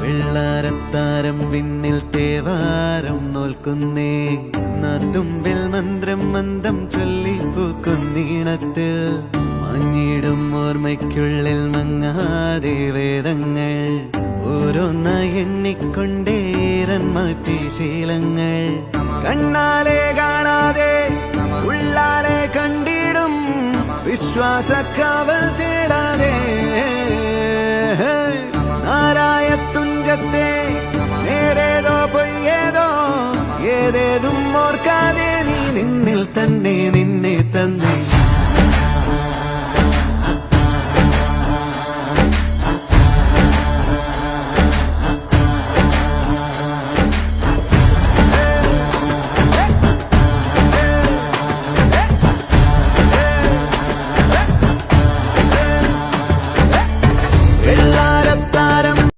വെള്ളാരത്താരം വിണ്ണിൽ തേവാരം നോൽക്കുന്നേ നാത്തുമ്പിൽ മന്ത്രം മന്ദം ചൊല്ലിപ്പൂക്കുന്നീണത്തിൽ മഞ്ഞിടും ഓർമ്മയ്ക്കുള്ളിൽ മങ്ങാതെ വേദങ്ങൾ ഓരോന്നായി എണ്ണിക്കൊണ്ടേരൻ മാറ്റി ശീലങ്ങൾ കണ്ണാലെ കാണാതെ ഉള്ളാലെ കണ്ടിടും വിശ്വാസക്കാവൽ തേടാതെ നാരായ തുഞ്ചത്തെ നേരേതോ പൊയ്യേതോ ഏതേതും ഓർക്കാതെ നീ നിന്നിൽ തന്നെ നിന്നെ തന്നെ